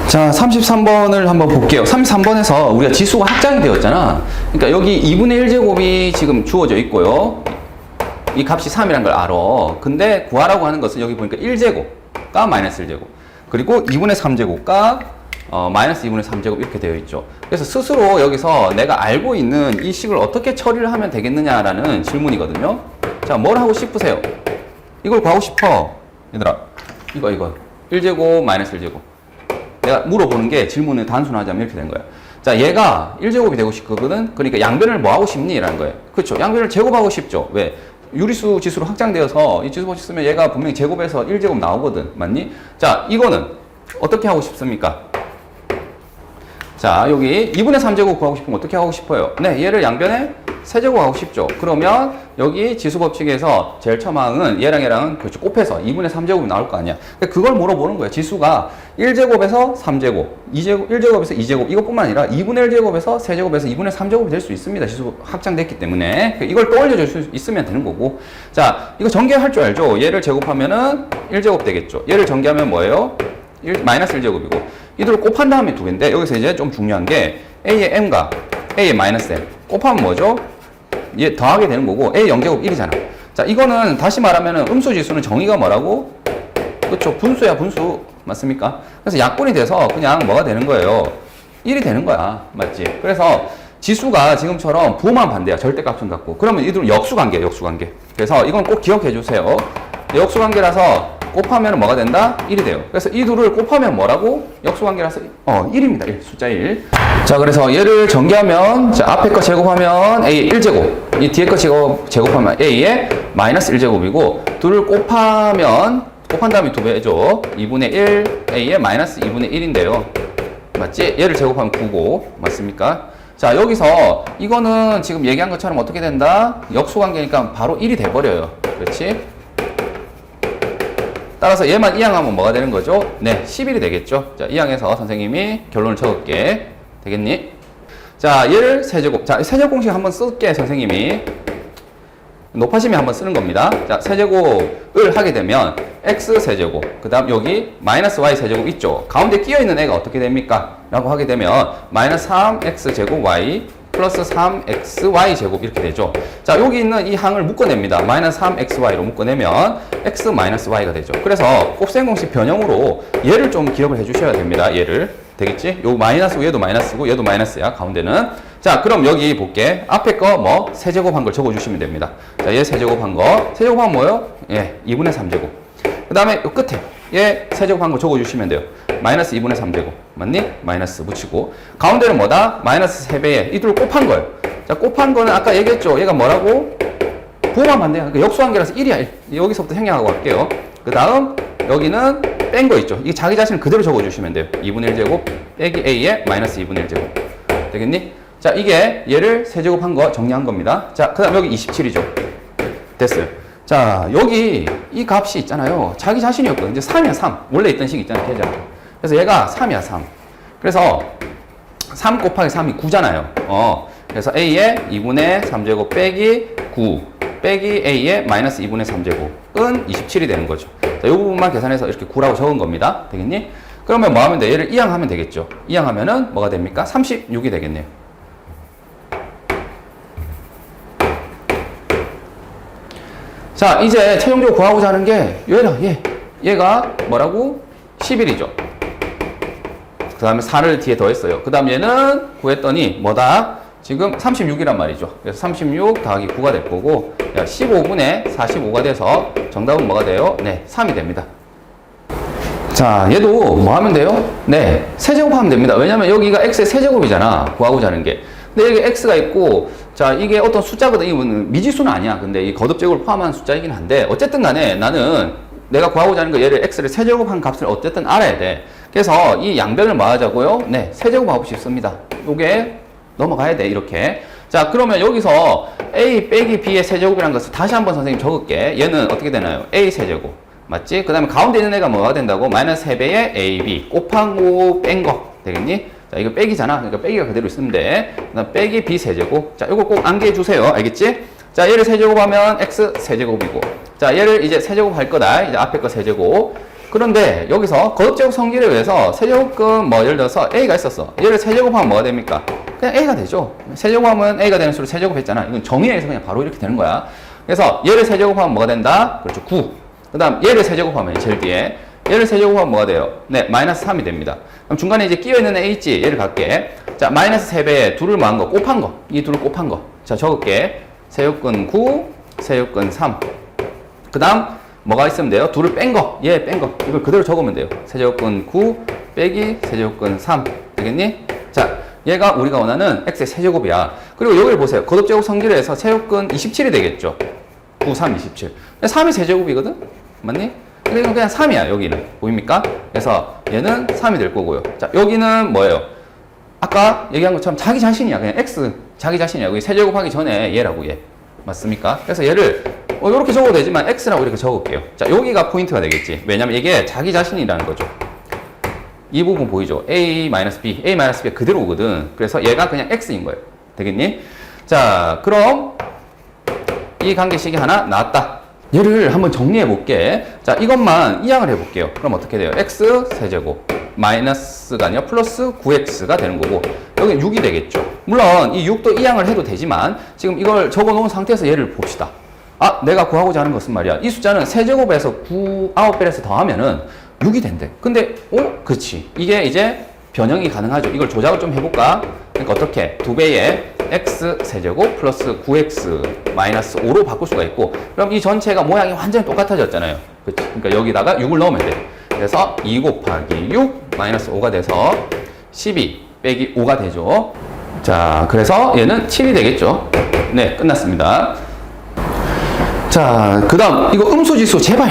자, 33번을 한번 볼게요. 33번에서 우리가 지수가 확장이 되었잖아. 그러니까 여기 2분의 1제곱이 지금 주어져 있고요. 이 값이 3이라는 걸 알아. 근데 구하라고 하는 것은 여기 보니까 1제곱과 마이너스 1제곱. 그리고 2분의 3제곱과 마이너스 2분의 3제곱 이렇게 되어 있죠. 그래서 스스로 여기서 내가 알고 있는 이 식을 어떻게 처리를 하면 되겠느냐라는 질문이거든요. 자, 뭘 하고 싶으세요? 이걸 구하고 싶어. 얘들아, 이거. 1제곱 마이너스 1제곱. 내가 물어보는 게 질문을 단순하자면 이렇게 된 거야. 자, 얘가 1제곱이 되고 싶거든. 그러니까 양변을 뭐 하고 싶니? 라는 거예요. 그렇죠. 양변을 제곱하고 싶죠. 왜? 유리수 지수로 확장되어서 이 지수 쓰면 얘가 분명히 제곱해서 1제곱 나오거든. 맞니? 자, 이거는 어떻게 하고 싶습니까? 자, 여기 2분의 3제곱 구하고 싶으면 어떻게 하고 싶어요? 네, 얘를 양변에 세제곱 하고 싶죠. 그러면 여기 지수 법칙에서 제일 처음 항은 얘랑은 그렇죠. 곱해서 2분의 3제곱이 나올 거 아니야. 그걸 물어보는 거예요. 지수가 1제곱에서 3제곱, 1제곱에서 2제곱 이것뿐만 아니라 2분의 1제곱에서 세제곱에서 2분의 3제곱이 될 수 있습니다. 지수 확장됐기 때문에 이걸 떠올려 줄 수 있으면 되는 거고. 자, 이거 전개할 줄 알죠? 얘를 제곱하면은 1제곱 되겠죠. 얘를 전개하면 뭐예요? 마이너스 1제곱이고 이들을 곱한 다음에 두 개인데 여기서 이제 좀 중요한 게 A의 M과 A의 마이너스 M 곱하면 뭐죠? 얘 더하게 되는 거고 A 0제곱 1이잖아. 자, 이거는 다시 말하면 음수 지수는 정의가 뭐라고? 그렇죠. 분수야, 분수. 맞습니까? 그래서 약분이 돼서 그냥 뭐가 되는 거예요? 1이 되는 거야. 맞지? 그래서 지수가 지금처럼 부호만 반대야. 절대값은 같고. 그러면 이들은 역수관계야, 역수관계. 그래서 이건 꼭 기억해 주세요. 역수관계라서 곱하면 뭐가 된다? 1이 돼요. 그래서 이 둘을 곱하면 뭐라고? 역수관계라서 1입니다. 1. 숫자 1. 자, 그래서 얘를 전개하면 자, 앞에 거 제곱하면 A의 1제곱. 이 뒤에 거 제곱하면 A의 마이너스 1제곱이고 둘을 곱하면 곱한 다음에 2배죠. 2분의 1 A의 마이너스 2분의 1인데요. 맞지? 얘를 제곱하면 9고. 맞습니까? 자, 여기서 이거는 지금 얘기한 것처럼 어떻게 된다? 역수관계니까 바로 1이 돼버려요. 그렇지? 따라서 얘만 이항하면 뭐가 되는 거죠? 네, 11이 되겠죠. 자, 이항해서 선생님이 결론을 적을게. 되겠니? 자, 얘를 세제곱. 자, 세제곱 공식 한번 쓸게, 선생님이. 높아지면 한번 쓰는 겁니다. 자, 세제곱을 하게 되면 x 세제곱, 그 다음 여기 마이너스 y 세제곱 있죠. 가운데 끼어있는 애가 어떻게 됩니까? 라고 하게 되면 마이너스 3x 제곱 y 플러스 3xy 제곱 이렇게 되죠. 자, 여기 있는 이 항을 묶어냅니다. 마이너스 3xy로 묶어내면 x 마이너스 y가 되죠. 그래서 곱셈 공식 변형으로 얘를 좀 기억을 해주셔야 됩니다. 얘를. 되겠지? 요 마이너스고 얘도 마이너스고 얘도 마이너스야. 가운데는. 자, 그럼 여기 볼게. 앞에 거 뭐 세제곱한 걸 적어주시면 됩니다. 자, 얘 세제곱한 거. 세제곱하면 뭐예요? 예, 2분의 3제곱. 그 다음에 요 끝에 얘 세제곱한 거 적어주시면 돼요. 마이너스 2분의 3제곱. 맞니? 마이너스 붙이고. 가운데는 뭐다? 마이너스 3배에 이 둘 곱한 거예요. 자, 곱한 거는 아까 얘기했죠? 얘가 뭐라고? 부호만 반대야. 그러니까 역수관계라서 1이야. 1. 여기서부터 생략하고 갈게요. 그 다음 여기는 뺀 거 있죠? 이게 자기 자신을 그대로 적어주시면 돼요. 2분의 1제곱 빼기 A에 마이너스 2분의 1제곱. 되겠니? 자, 이게 얘를 세제곱한 거 정리한 겁니다. 자, 그 다음 여기 27이죠. 됐어요. 자, 여기 이 값이 있잖아요. 자기 자신이었거든요. 이제 3이야, 3. 원래 있던 식 있잖아요. 계좌. 그래서 얘가 3이야, 3. 그래서 3 곱하기 3이 9잖아요. 그래서 A에 2분의 3제곱 빼기 9 빼기 A에 마이너스 2분의 3제곱은 27이 되는 거죠. 자, 이 부분만 계산해서 이렇게 9라고 적은 겁니다. 되겠니? 그러면 뭐 하면 돼? 얘를 이항하면 되겠죠. 이항하면은 뭐가 됩니까? 36이 되겠네요. 자, 이제 최종적으로 구하고자 하는 게 얘가 뭐라고? 11이죠. 그 다음에 4를 뒤에 더했어요. 그 다음 얘는 구했더니 뭐다? 지금 36이란 말이죠. 그래서 36 더하기 9가 될 거고 15분의 45가 돼서 정답은 뭐가 돼요? 네, 3이 됩니다. 자, 얘도 뭐 하면 돼요? 네, 세제곱하면 됩니다. 왜냐면 여기가 x의 세제곱이잖아. 구하고자 하는 게. 근데 여기 x가 있고 자, 이게 어떤 숫자거든. 이거는 미지수는 아니야. 근데 이 거듭제곱을 포함한 숫자이긴 한데 어쨌든 간에 나는 내가 구하고자 하는 거 얘를 x를 세제곱한 값을 어쨌든 알아야 돼. 그래서 이 양변을 뭐 하자고요? 네, 세제곱하고 싶습니다. 요게 넘어가야 돼. 이렇게. 자, 그러면 여기서 a 빼기 b의 세제곱이라는 것을 다시 한번 선생님 적을게. 얘는 어떻게 되나요? a 세제곱. 맞지? 그 다음에 가운데 있는 애가 뭐가 된다고? 마이너스 3배의 ab 곱하고 뺀 거. 되겠니? 자, 이거 빼기잖아. 그러니까 빼기가 그대로 있으면 돼. 그 다음 빼기 b 세제곱. 자, 이거 꼭 암기해 주세요. 알겠지? 자, 얘를 세제곱하면 x 세제곱이고. 자, 얘를 이제 세제곱 할 거다. 이제 앞에 거 세제곱. 그런데 여기서 거듭제곱 성질에 의해서 세제곱근 뭐 예를 들어서 a가 있었어. 얘를 세제곱하면 뭐가 됩니까? 그냥 a가 되죠. 세제곱하면 a가 되는 수를 세제곱했잖아. 이건 정의에서 그냥 바로 이렇게 되는 거야. 그래서 얘를 세제곱하면 뭐가 된다? 그렇죠. 9. 그 다음 얘를 세제곱하면 제일 뒤에 얘를 세제곱하면 뭐가 돼요? 네, 마이너스 3이 됩니다. 그럼 중간에 이제 끼어있는 a 있지? 얘를 갈게. 자, 마이너스 3배에 둘을 뭐한 거? 곱한 거. 이 둘을 곱한 거. 자, 적을게. 세제곱근 9, 세제곱근 3. 그 다음 뭐가 있으면 돼요? 둘을 뺀 거. 얘 뺀 거. 이걸 그대로 적으면 돼요. 세제곱근 9 빼기 세제곱근 3. 되겠니? 자, 얘가 우리가 원하는 x의 세제곱이야. 그리고 여기를 보세요. 거듭제곱 성질에서 세제곱근 27이 되겠죠. 9, 3, 27. 3이 세제곱이거든? 맞니? 근데 이건 그냥 3이야, 여기는. 보입니까? 그래서 얘는 3이 될 거고요. 자, 여기는 뭐예요? 아까 얘기한 것처럼 자기 자신이야. 그냥 x, 자기 자신이야. 여기 세제곱하기 전에 얘라고, 얘. 맞습니까? 그래서 얘를 이렇게 적어도 되지만 x라고 이렇게 적을게요. 자, 여기가 포인트가 되겠지. 왜냐면 이게 자기 자신이라는 거죠. 이 부분 보이죠? a-b, a-b가 그대로거든. 그래서 얘가 그냥 x인 거예요. 되겠니? 자, 그럼 이 관계식이 하나 나왔다. 얘를 한번 정리해 볼게. 자, 이것만 이항을 해 볼게요. 그럼 어떻게 돼요? x 세제곱 마이너스가 아니라 플러스 9x가 되는 거고, 여기 6이 되겠죠. 물론 이 6도 이항을 해도 되지만 지금 이걸 적어 놓은 상태에서 얘를 봅시다. 아, 내가 구하고자 하는 것은 말이야, 이 숫자는 세제곱에서 9배에서 더하면은 6이 된대. 근데 그렇지, 이게 이제 변형이 가능하죠. 이걸 조작을 좀 해볼까? 그러니까 어떻게? 2배의 x 세제곱 플러스 9x 마이너스 5로 바꿀 수가 있고, 그럼 이 전체가 모양이 완전히 똑같아졌잖아요. 그치? 그러니까 여기다가 6을 넣으면 돼. 그래서 2 곱하기 6 마이너스 5가 돼서 12 빼기 5가 되죠. 자, 그래서 얘는 7이 되겠죠. 네, 끝났습니다. 자, 그 다음 이거 음수지수 제발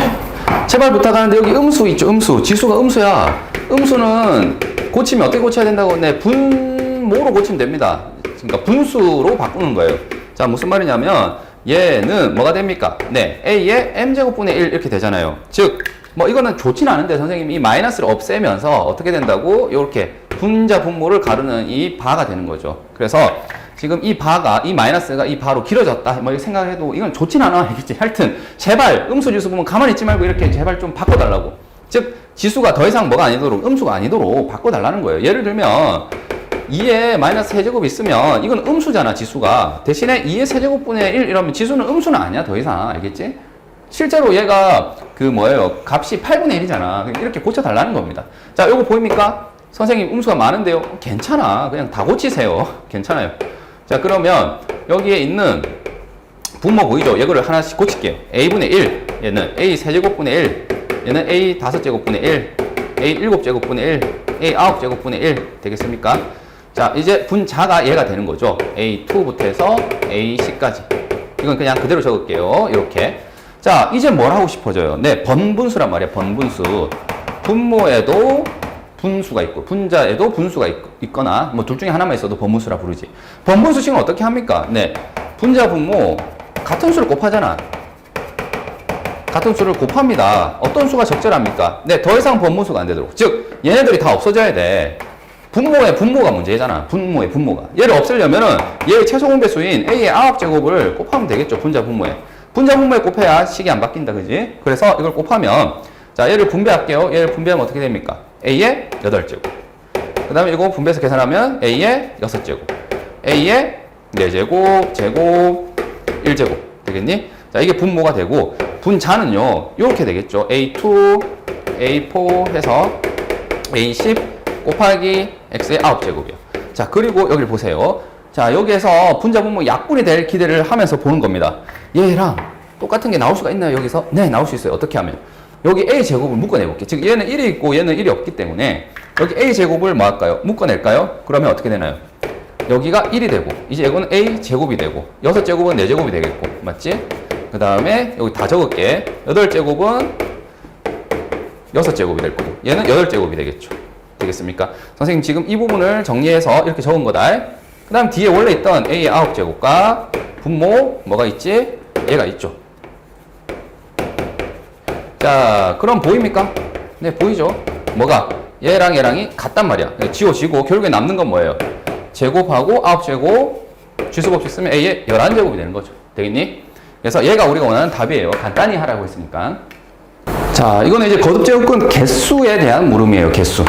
부탁하는데, 여기 음수 있죠. 음수 지수가 음수야. 음수는 고치면 어떻게 고쳐야 된다고? 네, 분모로 고치면 됩니다. 그러니까 분수로 바꾸는 거예요. 자, 무슨 말이냐면 얘는 뭐가 됩니까? 네, a의 m제곱분의 1 이렇게 되잖아요. 즉 뭐 이거는 좋진 않은데 선생님이 이 마이너스를 없애면서 어떻게 된다고? 이렇게 분자 분모를 가르는 이 바가 되는 거죠. 그래서 지금 이 바가, 이 마이너스가 이 바로 길어졌다 뭐 이렇게 생각해도 이건 좋진 않아. 알겠지? 하여튼 제발 음수지수 보면 가만히 있지 말고 이렇게 제발 좀 바꿔달라고. 즉 지수가 더 이상 뭐가 아니도록, 음수가 아니도록 바꿔달라는 거예요. 예를 들면 2의 마이너스 세제곱이 있으면 이건 음수잖아, 지수가. 대신에 2의 세제곱분의 1 이러면 지수는 음수는 아니야, 더 이상. 알겠지? 실제로 얘가 값이 8분의 1이잖아. 이렇게 고쳐달라는 겁니다. 자, 요거 보입니까? 선생님 음수가 많은데요. 괜찮아. 그냥 다 고치세요. 괜찮아요. 자, 그러면 여기에 있는 분모 보이죠? 이거를 하나씩 고칠게요. a분의 1, 얘는 a 세제곱분의 1, 얘는 a 5제곱분의 1, a 7제곱분의 1, a 9제곱분의 1 되겠습니까? 자, 이제 분자가 얘가 되는 거죠. a2부터 해서 a10까지. 이건 그냥 그대로 적을게요. 이렇게. 자, 이제 뭘 하고 싶어져요? 네, 번분수란 말이야. 번분수. 분모에도 분수가 있고 분자에도 분수가 있거나 뭐 둘 중에 하나만 있어도 번분수라 부르지. 번분수식은 어떻게 합니까? 네, 분자 분모 같은 수를 곱하잖아. 같은 수를 곱합니다. 어떤 수가 적절합니까? 네, 더 이상 번분수가 안 되도록. 즉 얘네들이 다 없어져야 돼. 분모의 분모가 문제잖아. 분모의 분모가. 얘를 없애려면은 얘의 최소 공배수인 a의 9제곱을 곱하면 되겠죠. 분자 분모에. 분자 분모에 곱해야 식이 안 바뀐다, 그지? 그래서 이걸 곱하면, 자, 얘를 분배할게요. 얘를 분배하면 어떻게 됩니까? a의 8제곱. 그 다음에 이거 분배해서 계산하면 a의 6제곱. a의 4제곱, 제곱, 1제곱. 되겠니? 자, 이게 분모가 되고, 분자는요, 이렇게 되겠죠. a2, a4 해서 a10 곱하기 x의 9제곱이요. 자, 그리고 여기를 보세요. 자, 여기에서 분자 분모 약분이 될 기대를 하면서 보는 겁니다. 얘랑 똑같은 게 나올 수가 있나요, 여기서? 네, 나올 수 있어요. 어떻게 하면? 여기 a제곱을 묶어내볼게요. 즉, 얘는 1이 있고 얘는 1이 없기 때문에 여기 a제곱을 뭐 할까요? 묶어낼까요? 그러면 어떻게 되나요? 여기가 1이 되고, 이제 이거는 a제곱이 되고, 6제곱은 4제곱이 되겠고, 맞지? 그 다음에 여기 다 적을게. 8제곱은 6제곱이 될 거고, 얘는 8제곱이 되겠죠. 되겠습니까? 선생님 지금 이 부분을 정리해서 이렇게 적은 거다. 그 다음 뒤에 원래 있던 a의 9제곱과 분모 뭐가 있지? 얘가 있죠. 자, 그럼 보입니까? 네, 보이죠? 뭐가? 얘랑 얘랑이 같단 말이야. 지워지고 결국에 남는 건 뭐예요? 제곱하고 9제곱 쥐수 없이 쓰면 a의 11제곱이 되는 거죠. 되겠니? 그래서 얘가 우리가 원하는 답이에요. 간단히 하라고 했으니까. 자, 이거는 이제 거듭제곱근 개수에 대한 물음이에요. 개수.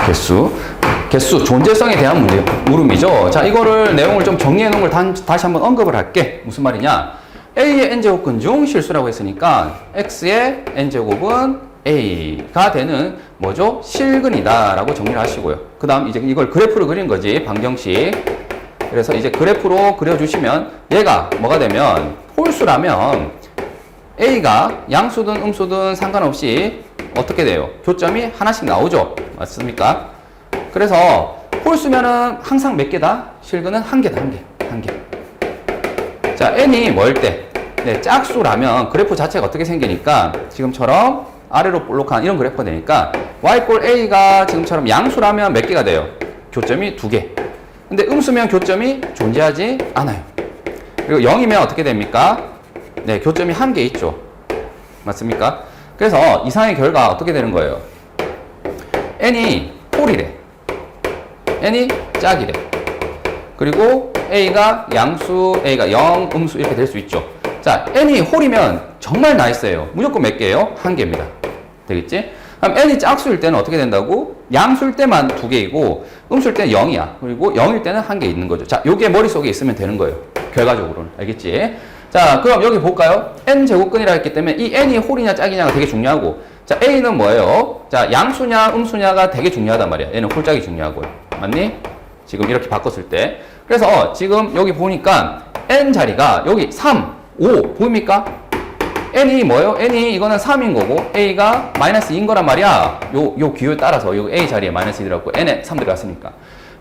존재성에 대한 물음이죠. 자, 이거를 내용을 좀 정리해 놓은 걸 다시 한번 언급을 할게. 무슨 말이냐? A의 n제곱근 중 실수라고 했으니까 X의 n제곱은 A가 되는 뭐죠? 실근이다 라고 정리를 하시고요. 그 다음 이제 이걸 그래프로 그린 거지. 방정식. 그래서 이제 그래프로 그려주시면 얘가 뭐가 되면 홀수라면 A가 양수든 음수든 상관없이 어떻게 돼요? 교점이 하나씩 나오죠? 맞습니까? 그래서 홀수면은 항상 몇 개다? 실근은 한 개다, 한 개. 자, n이 뭐일 때? 네, 짝수라면 그래프 자체가 어떻게 생기니까 지금처럼 아래로 볼록한 이런 그래프가 되니까 y 꼴 a가 지금처럼 양수라면 몇 개가 돼요? 교점이 2개. 근데 음수면 교점이 존재하지 않아요. 그리고 0이면 어떻게 됩니까? 네, 교점이 한 개 있죠. 맞습니까? 그래서 이상의 결과 어떻게 되는 거예요? n이 홀이래. n이 짝이래. 그리고 a가 양수, a가 0, 음수 이렇게 될 수 있죠. 자, n이 홀이면 정말 나이스예요. 무조건 몇 개예요? 한 개입니다. 되겠지? 그럼 n이 짝수일 때는 어떻게 된다고? 양수일 때만 2개이고 음수일 때는 0이야. 그리고 0일 때는 한 개 있는 거죠. 자, 요게 머릿속에 있으면 되는 거예요. 결과적으로는. 알겠지? 자, 그럼 여기 볼까요? n제곱근이라 했기 때문에 이 n이 홀이냐 짝이냐가 되게 중요하고, 자, a는 뭐예요? 자, 양수냐 음수냐가 되게 중요하단 말이야. 얘는 홀짝이 중요하고요. 맞니? 지금 이렇게 바꿨을 때. 그래서 지금 여기 보니까 n 자리가 여기 3, 5 보입니까? n이 뭐예요? n이 이거는 3인 거고 a가 마이너스 2인 거란 말이야. 요 기호에 따라서 요 a 자리에 마이너스 2 들어갔고 n에 3 들어갔으니까.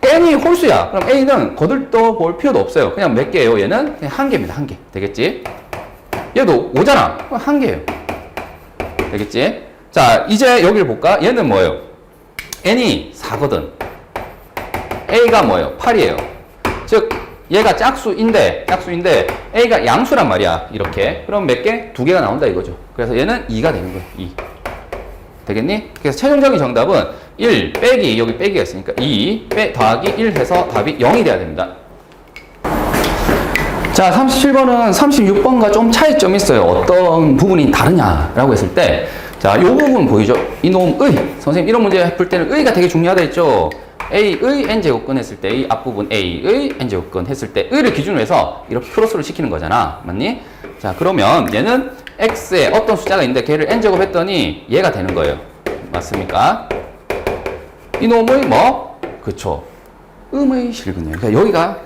n이 홀수야. 그럼 a는 거들떠 볼 필요도 없어요. 그냥 몇 개예요? 얘는 그냥 한 개입니다. 한 개. 되겠지? 얘도 5잖아. 그럼 한 개예요. 되겠지? 자, 이제 여기를 볼까? 얘는 뭐예요? n이 4거든. a가 뭐예요? 8이에요. 즉 얘가 짝수인데 a가 양수란 말이야. 이렇게. 그럼 몇 개? 2개가 나온다 이거죠. 그래서 얘는 2가 되는 거예요. 2. 되겠니? 그래서 최종적인 정답은 1 빼기 여기 빼기가 있으니까 2 더하기 1 해서 답이 0이 돼야 됩니다. 자, 37번은 36번과 좀 차이점이 있어요. 어떤 부분이 다르냐라고 했을 때, 자, 요 부분 보이죠? 이놈의 선생님 이런 문제 풀 때는 의가 되게 중요하다 했죠. A의 n제곱근 했을 때 이 앞부분 A의 n제곱근 했을 때 의를 기준으로 해서 이렇게 크로스를 시키는 거잖아. 맞니? 자, 그러면 얘는 x에 어떤 숫자가 있는데 걔를 n제곱 했더니 얘가 되는 거예요. 맞습니까? 이놈의 뭐? 그쵸. 음의 실근이에요. 그러니까 여기가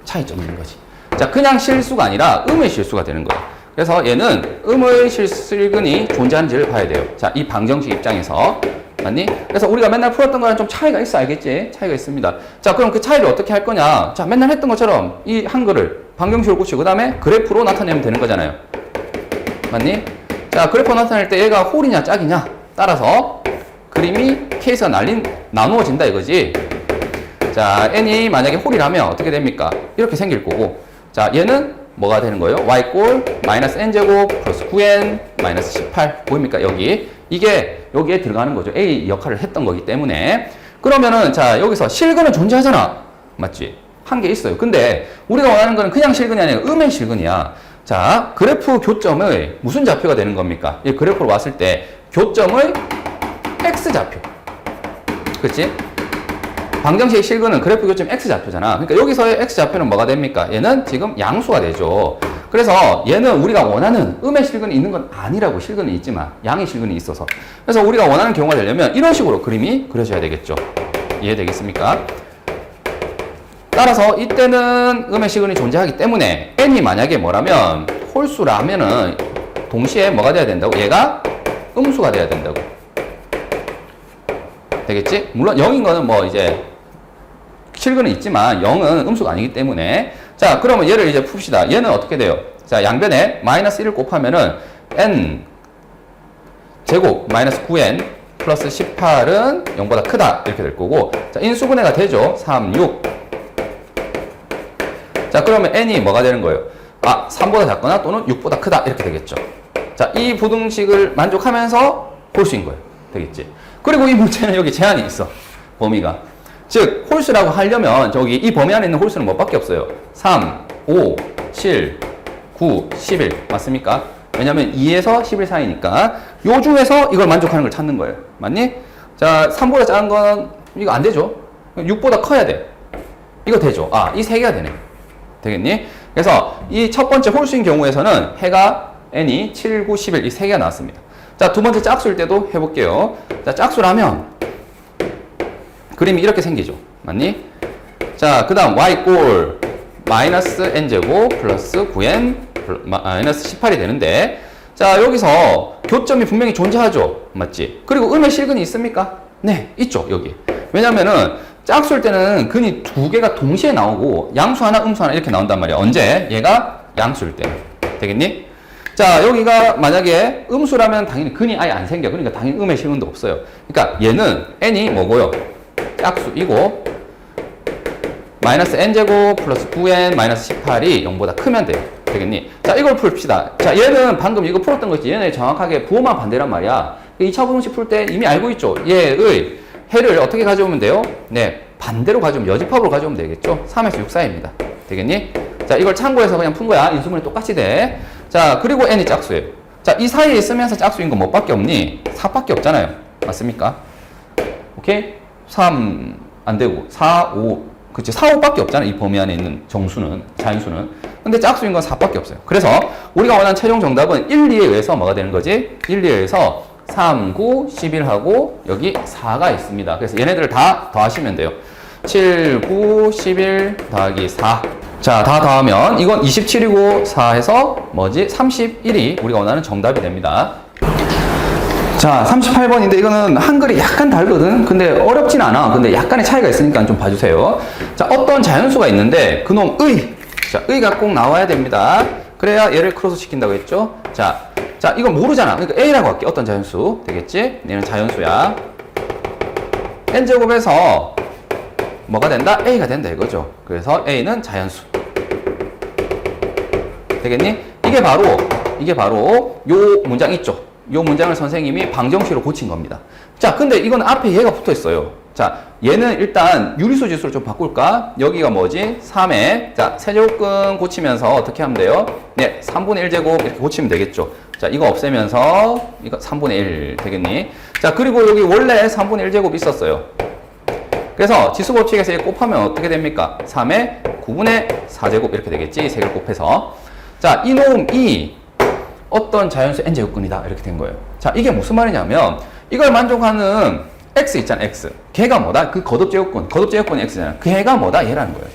차이점이 있는 거지. 자, 그냥 실수가 아니라 음의 실수가 되는 거예요. 그래서 얘는 음의 실근이 존재하는지를 봐야 돼요. 자, 이 방정식 입장에서. 맞니? 그래서 우리가 맨날 풀었던 거랑 좀 차이가 있어. 알겠지? 차이가 있습니다. 자, 그럼 그 차이를 어떻게 할 거냐? 자, 맨날 했던 것처럼 이 한글을 방정식으로 꽂히고 그 다음에 그래프로 나타내면 되는 거잖아요. 맞니? 자, 그래프 나타낼 때 얘가 홀이냐 짝이냐 따라서 그림이 케이스가 나누어진다 이거지. 자, n이 만약에 홀이라면 어떻게 됩니까? 이렇게 생길 거고, 자, 얘는 뭐가 되는 거예요? y꼴 마이너스 n제곱 플러스 9n 마이너스 18 보입니까? 여기 이게 여기에 들어가는 거죠. A 역할을 했던 거기 때문에. 그러면은 자, 여기서 실근은 존재하잖아. 맞지? 한 개 있어요. 근데 우리가 원하는 거는 그냥 실근이 아니라 음의 실근이야. 자, 그래프 교점의 무슨 좌표가 되는 겁니까? 이 그래프로 왔을 때 교점의 x좌표. 그치? 방정식의 실근은 그래프 교점 x좌표잖아. 그러니까 여기서의 x좌표는 뭐가 됩니까? 얘는 지금 양수가 되죠. 그래서 얘는 우리가 원하는 음의 실근이 있는 건 아니라고. 실근은 있지만 양의 실근이 있어서. 그래서 우리가 원하는 경우가 되려면 이런 식으로 그림이 그려져야 되겠죠. 이해되겠습니까? 따라서 이때는 음의 실근이 존재하기 때문에 n이 만약에 뭐라면 홀수라면은 동시에 뭐가 돼야 된다고? 얘가 음수가 돼야 된다고. 되겠지? 물론 0인 거는 뭐 이제 실근은 있지만 0은 음수가 아니기 때문에. 자, 그러면 얘를 이제 풉시다. 얘는 어떻게 돼요? 자, 양변에 마이너스 1을 곱하면은 n 제곱 마이너스 9n 플러스 18은 0보다 크다 이렇게 될 거고, 자, 인수분해가 되죠. 3, 6. 자, 그러면 n이 뭐가 되는 거예요? 아, 3보다 작거나 또는 6보다 크다 이렇게 되겠죠. 자, 이 부등식을 만족하면서 홀수인 거예요. 되겠지? 그리고 이 문제는 여기 제한이 있어. 범위가. 즉 홀수라고 하려면 저기 이 범위 안에 있는 홀수는 뭐밖에 없어요? 3, 5, 7, 9, 11 맞습니까? 왜냐면 2에서 11 사이니까. 요 중에서 이걸 만족하는 걸 찾는 거예요. 맞니? 자, 3보다 작은 건 이거 안 되죠. 6보다 커야 돼. 이거 되죠. 아, 이 세 개가 되네. 되겠니? 그래서 이 첫 번째 홀수인 경우에서는 해가 n이 7, 9, 11 이 세 개가 나왔습니다. 자, 두 번째 짝수일 때도 해볼게요. 자, 짝수라면 그림이 이렇게 생기죠. 맞니? 자, 그 다음 y 꼴 마이너스 n제곱 플러스 9n 마이너스 18이 되는데, 자, 여기서 교점이 분명히 존재하죠. 맞지? 그리고 음의 실근이 있습니까? 네, 있죠. 여기. 왜냐면은 짝수일 때는 근이 두 개가 동시에 나오고 양수 하나, 음수 하나 이렇게 나온단 말이야. 언제? 얘가 양수일 때. 되겠니? 자, 여기가 만약에 음수라면 당연히 근이 아예 안 생겨. 그러니까 당연히 음의 실근도 없어요. 그러니까 얘는 n이 뭐고요? 짝수이고 마이너스 n제곱 플러스 9n 마이너스 18이 0보다 크면 돼요. 되겠니? 자, 이걸 풀읍시다. 자, 얘는 방금 이거 풀었던 거 있지? 얘는 정확하게 부호만 반대란 말이야. 2차 부분식 풀 때 이미 알고 있죠? 얘의 해를 어떻게 가져오면 돼요? 네, 반대로 가져오면 여집합으로 가져오면 되겠죠? 3에서 6 사이입니다. 되겠니? 자, 이걸 참고해서 그냥 푼 거야. 인수분해 똑같이 돼. 자, 그리고 n이 짝수예요. 자, 이 사이에 있으면서 짝수인 건 뭐밖에 없니? 4밖에 없잖아요. 맞습니까? 오케이? 3 안 되고 4, 5 그치? 4, 5밖에 없잖아. 이 범위 안에 있는 정수는, 자연수는. 근데 짝수인 건 4밖에 없어요. 그래서 우리가 원하는 최종 정답은 1, 2에 의해서 뭐가 되는 거지? 1, 2에 의해서 3, 9, 11하고 여기 4가 있습니다. 그래서 얘네들을 다 더하시면 돼요. 7, 9, 11 더하기 4. 자, 다 더하면 이건 27이고 4 해서 뭐지? 31이 우리가 원하는 정답이 됩니다. 자, 38번인데 이거는 한글이 약간 다르거든. 근데 어렵진 않아. 근데 약간의 차이가 있으니까 좀 봐주세요. 자, 어떤 자연수가 있는데 그놈 의. 자, 의가 꼭 나와야 됩니다. 그래야 얘를 크로스 시킨다고 했죠. 자, 이건 모르잖아. 그러니까 A라고 할게. 어떤 자연수 되겠지? 얘는 자연수야. n제곱에서 뭐가 된다? A가 된다 이거죠. 그래서 A는 자연수. 되겠니? 이게 바로 요 문장 있죠. 요 문장을 선생님이 방정식으로 고친 겁니다. 자, 근데 이건 앞에 얘가 붙어 있어요. 자, 얘는 일단 유리수 지수를 좀 바꿀까? 여기가 뭐지? 3에, 자, 세제곱근 고치면서 어떻게 하면 돼요? 네, 3분의 1제곱 이렇게 고치면 되겠죠. 자, 이거 없애면서, 이거 3분의 1 되겠니? 자, 그리고 여기 원래 3분의 1제곱 있었어요. 그래서 지수 법칙에서 이거 곱하면 어떻게 됩니까? 3에 9분의 4제곱 이렇게 되겠지? 세 개를 곱해서. 자, 이놈이 어떤 자연수 n제곱근이다 이렇게 된 거예요. 자, 이게 무슨 말이냐면 이걸 만족하는 x 있잖아, x. 걔가 뭐다? 그 거듭제곱근이 x잖아. 그 애가 뭐다? 얘라는 거예요.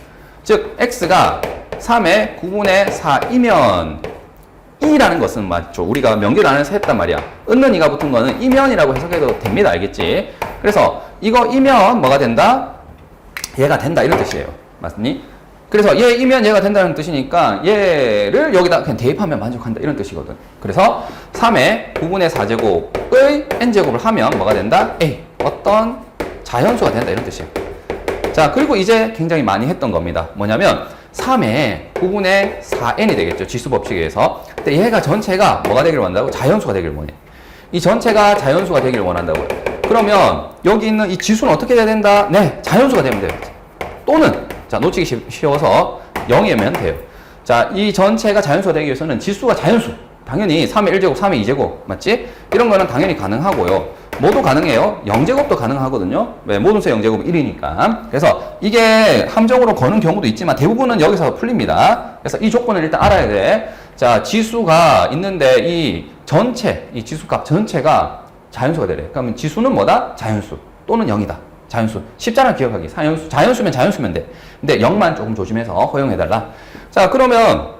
즉 x가 3의 9분의 4이면 이라는 것은 맞죠. 우리가 명기를 안에서 했단 말이야. 은는 이가 붙은 거는 이면이라고 해석해도 됩니다. 알겠지? 그래서 이거 이면 뭐가 된다? 얘가 된다 이런 뜻이에요. 맞니? 그래서 얘이면 얘가 된다는 뜻이니까 얘를 여기다 그냥 대입하면 만족한다 이런 뜻이거든. 그래서 3의 9분의 4제곱의 n제곱을 하면 뭐가 된다? A. 어떤 자연수가 된다 이런 뜻이에요. 자, 그리고 이제 굉장히 많이 했던 겁니다. 뭐냐면 3의 9분의 4n이 되겠죠. 지수 법칙에 의해서. 근데 얘가 전체가 뭐가 되기를 원한다고? 자연수가 되기를 원해. 이 전체가 자연수가 되기를 원한다고요. 그러면 여기 있는 이 지수는 어떻게 돼야 된다? 네, 자연수가 되면 돼요. 또는 자, 놓치기 쉬워서 0이면 돼요. 자, 이 전체가 자연수가 되기 위해서는 지수가 자연수. 당연히 3의 1제곱, 3의 2제곱. 맞지? 이런 거는 당연히 가능하고요. 뭐도 가능해요. 0제곱도 가능하거든요. 왜? 모든 수의 0제곱은 1이니까. 그래서 이게 함정으로 거는 경우도 있지만 대부분은 여기서 풀립니다. 그래서 이 조건을 일단 알아야 돼. 자, 지수가 있는데 이 전체, 이 지수값 전체가 자연수가 되래. 그러면 지수는 뭐다? 자연수. 또는 0이다. 자연수. 쉽잖아, 기억하기. 자연수면 자연수면 돼. 근데 0만 조금 조심해서 허용해달라. 자, 그러면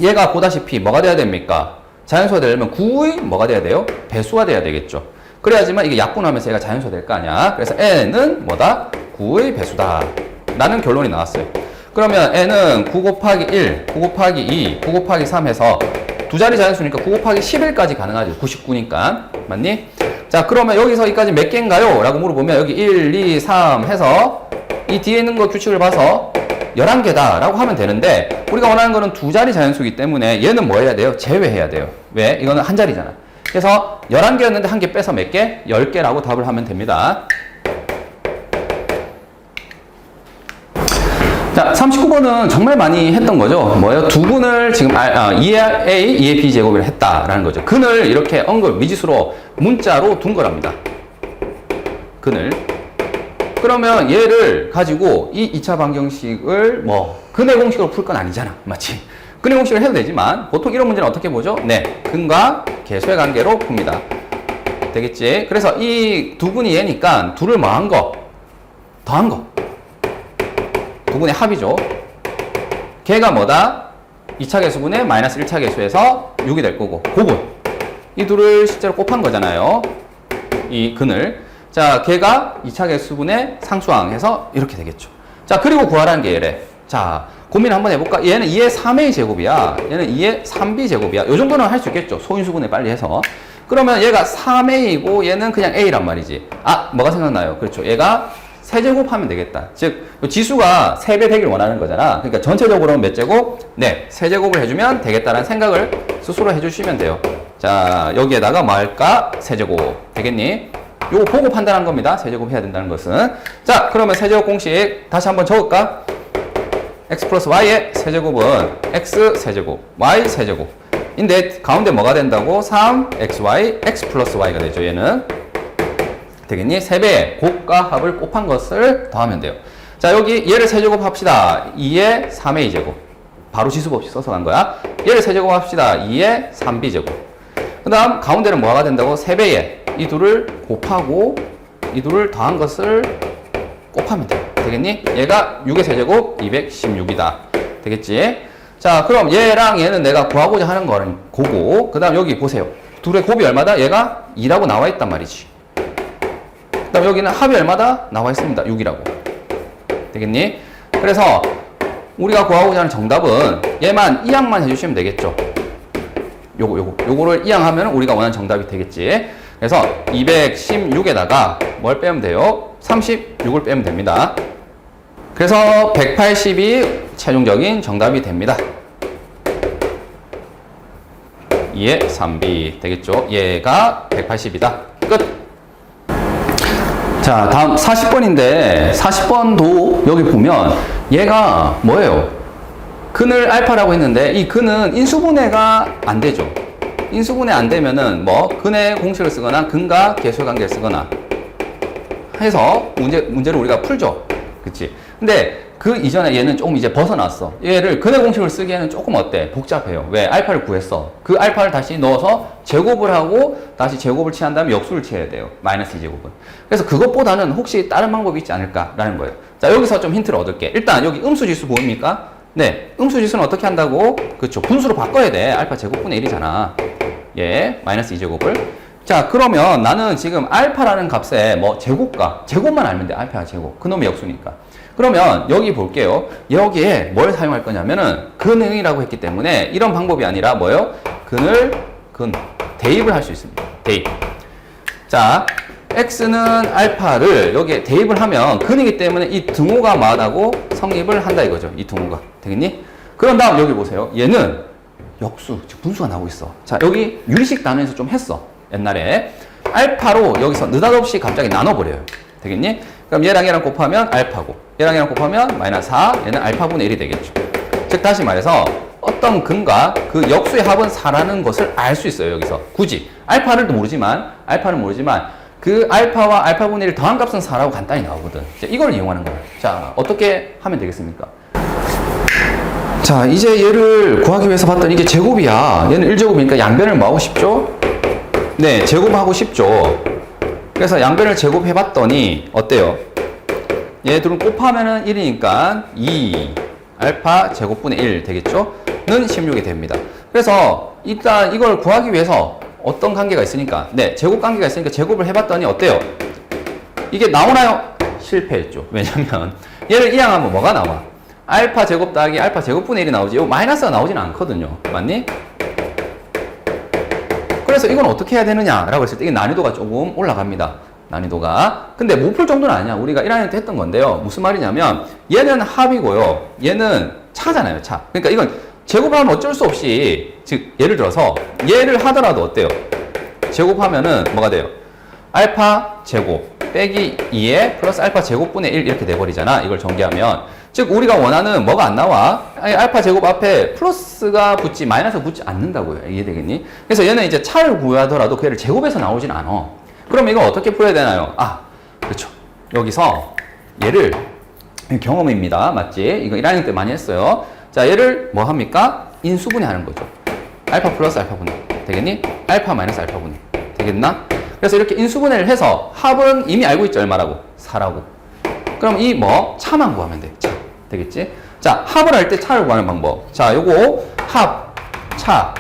얘가 보다시피 뭐가 돼야 됩니까? 자연수가 되려면 9의 뭐가 돼야 돼요? 배수가 돼야 되겠죠. 그래야지만 이게 약분하면서 얘가 자연수가 될 거 아니야. 그래서 n은 뭐다? 9의 배수다. 라는 결론이 나왔어요. 그러면 n은 9 곱하기 1, 9 곱하기 2, 9 곱하기 3 해서 두 자리 자연수니까 9 곱하기 11까지 가능하죠. 99니까. 맞니? 자, 그러면 여기서 여기까지 몇 개인가요? 라고 물어보면 여기 1, 2, 3 해서 이 뒤에 있는 거 규칙을 봐서 11개다 라고 하면 되는데 우리가 원하는 거는 두 자리 자연수이기 때문에 얘는 뭐 해야 돼요? 제외해야 돼요. 왜? 이거는 한 자리잖아. 그래서 11개였는데 한 개 빼서 몇 개? 10개라고 답을 하면 됩니다. 자, 39번은 정말 많이 했던 거죠. 뭐예요? 두 근을 지금 2의 A, 2의 B 제곱을 했다라는 거죠. 근을 이렇게 언급 미지수로 문자로 둔 거랍니다. 근을. 그러면 얘를 가지고 이 2차 방정식을 뭐 근의 공식으로 풀 건 아니잖아. 맞지? 근의 공식을 해도 되지만 보통 이런 문제는 어떻게 보죠? 네, 근과 계수의 관계로 풉니다. 되겠지? 그래서 이 두 근이 얘니까 둘을 뭐 한 거? 더한 거. 두 근의 합이죠. 걔가 뭐다? 2차 계수분의 마이너스 1차 계수에서 6이 될 거고, 그분. 이 둘을 실제로 곱한 거잖아요. 이 근을. 자, 걔가 2차 계수분의 상수항해서 이렇게 되겠죠. 자, 그리고 구하라는 게 얘래. 자, 고민 한번 해볼까? 얘는 2의 3a 제곱이야. 얘는 2의 3b 제곱이야. 요 정도는 할 수 있겠죠. 소인수분해 빨리 해서. 그러면 얘가 3a이고 얘는 그냥 a란 말이지. 아, 뭐가 생각나요? 그렇죠. 얘가 세제곱하면 되겠다. 즉, 지수가 3배 되길 원하는 거잖아. 그러니까 전체적으로는 몇 제곱? 네, 세제곱을 해주면 되겠다라는 생각을 스스로 해주시면 돼요. 자, 여기에다가 뭐 할까? 세제곱. 되겠니? 요거 보고 판단한 겁니다. 세제곱 해야 된다는 것은. 자, 그러면 세제곱 공식 다시 한번 적을까? x 플러스 y의 세제곱은 x 세제곱, y 세제곱. 인데 가운데 뭐가 된다고? 3xy, x 플러스 y가 되죠. 얘는. 되겠니? 3배의 곱과 합을 곱한 것을 더하면 돼요. 자, 여기 얘를 세제곱 합시다. 2의 3a 제곱. 바로 지수 없이 써서 간 거야. 얘를 세제곱 합시다. 2의 3b 제곱. 그 다음 가운데는 뭐가 된다고? 3배의 이 둘을 곱하고 이 둘을 더한 것을 곱하면 돼. 되겠니? 얘가 6의 세제곱 216이다. 되겠지? 자, 그럼 얘랑 얘는 내가 구하고자 하는 거는 고고. 그 다음 여기 보세요. 둘의 곱이 얼마다? 얘가 2라고 나와 있단 말이지. 그 다음 여기는 합이 얼마다? 나와 있습니다. 6이라고. 되겠니? 그래서 우리가 구하고자 하는 정답은 얘만 이항만 해주시면 되겠죠. 요거를 이항하면 우리가 원하는 정답이 되겠지. 그래서 216에다가 뭘 빼면 돼요? 36을 빼면 됩니다. 그래서 180이 최종적인 정답이 됩니다. 2의 3b 되겠죠? 얘가 180이다. 끝! 자, 다음 40번인데 40번도 여기 보면 얘가 뭐예요? 근을 알파라고 했는데 이 근은 인수분해가 안 되죠. 인수분해 안 되면은 뭐 근의 공식을 쓰거나 근과 계수의 관계를 쓰거나 해서 문제를 우리가 풀죠. 그치? 근데 그 이전에 얘는 조금 이제 벗어났어. 얘를 근의 공식을 쓰기에는 조금 어때? 복잡해요. 왜? 알파를 구했어. 그 알파를 다시 넣어서 제곱을 하고 다시 제곱을 취한 다음에 역수를 취해야 돼요. 마이너스 2제곱은. 그래서 그것보다는 혹시 다른 방법이 있지 않을까라는 거예요. 자, 여기서 좀 힌트를 얻을게. 일단 여기 음수지수 보입니까? 네. 음수지수는 어떻게 한다고? 그렇죠. 분수로 바꿔야 돼. 알파 제곱분의 1이잖아. 예. 마이너스 2제곱을. 자, 그러면 나는 지금 알파라는 값에 뭐 제곱만 알면 돼. 알파 제곱. 그놈의 역수니까. 그러면 여기 볼게요. 여기에 뭘 사용할 거냐면은 근응이라고 했기 때문에 이런 방법이 아니라 뭐예요? 대입을 할 수 있습니다. 대입. 자, x는 알파를 여기에 대입을 하면 근이기 때문에 이 등호가 뭐하다고 성립을 한다 이거죠. 이 등호가. 되겠니? 그런 다음 여기 보세요. 얘는 역수, 즉 분수가 나오고 있어. 자, 여기 유리식 단위에서 좀 했어. 옛날에. 알파로 여기서 느닷없이 갑자기 나눠버려요. 되겠니? 그럼 얘랑 곱하면 알파고, 얘랑 곱하면 마이너스 4, 얘는 알파분의 1이 되겠죠. 즉, 다시 말해서 어떤 근과 그 역수의 합은 4라는 것을 알 수 있어요, 여기서. 굳이. 알파는 모르지만 그 알파와 알파분의 1 더한 값은 4라고 간단히 나오거든. 자, 이걸 이용하는 거예요. 자, 어떻게 하면 되겠습니까? 자, 이제 얘를 구하기 위해서 봤더니 이게 제곱이야. 얘는 1제곱이니까 양변을 뭐 하고 싶죠? 네, 제곱하고 싶죠. 그래서 양변을 제곱해봤더니 어때요? 얘 둘은 곱하면은 1이니까 2 알파 제곱분의 1 되겠죠? 는 16이 됩니다. 그래서 일단 이걸 구하기 위해서 어떤 관계가 있으니까, 네, 제곱 관계가 있으니까 제곱을 해봤더니 어때요? 이게 나오나요? 실패했죠. 왜냐면 얘를 이항하면 뭐가 나와? 알파 제곱 더하기 알파 제곱분의 1이 나오지. 이거 마이너스가 나오지는 않거든요. 맞니? 그래서 이건 어떻게 해야 되느냐라고 했을 때 이게 난이도가 조금 올라갑니다. 난이도가. 근데 못 풀 정도는 아니야. 우리가 1학년 때 했던 건데요. 무슨 말이냐면 얘는 합이고요. 얘는 차잖아요. 차. 그러니까 이건 제곱하면 어쩔 수 없이, 즉 예를 들어서 얘를 하더라도 어때요? 제곱하면은 뭐가 돼요? 알파 제곱 빼기 2에 플러스 알파 제곱분의 1 이렇게 돼버리잖아. 이걸 전개하면. 즉 우리가 원하는 뭐가 안 나와? 아니, 알파 제곱 앞에 플러스가 붙지 마이너스가 붙지 않는다고요. 이해되겠니? 그래서 얘는 이제 차를 구하더라도 걔를 제곱해서 나오진 않아. 그럼 이거 어떻게 풀어야 되나요? 아, 그렇죠. 여기서 얘를 경험입니다. 맞지? 이거 1학년 때 많이 했어요. 자, 얘를 뭐 합니까? 인수분해 하는 거죠. 알파 플러스 알파 분해. 되겠니? 알파 마이너스 알파 분해. 되겠나? 그래서 이렇게 인수분해를 해서 합은 이미 알고 있죠. 얼마라고? 4라고. 그럼 이 뭐? 차만 구하면 돼. 차. 되겠지? 자, 합을 할 때 차를 구하는 방법. 자, 요거 합, 차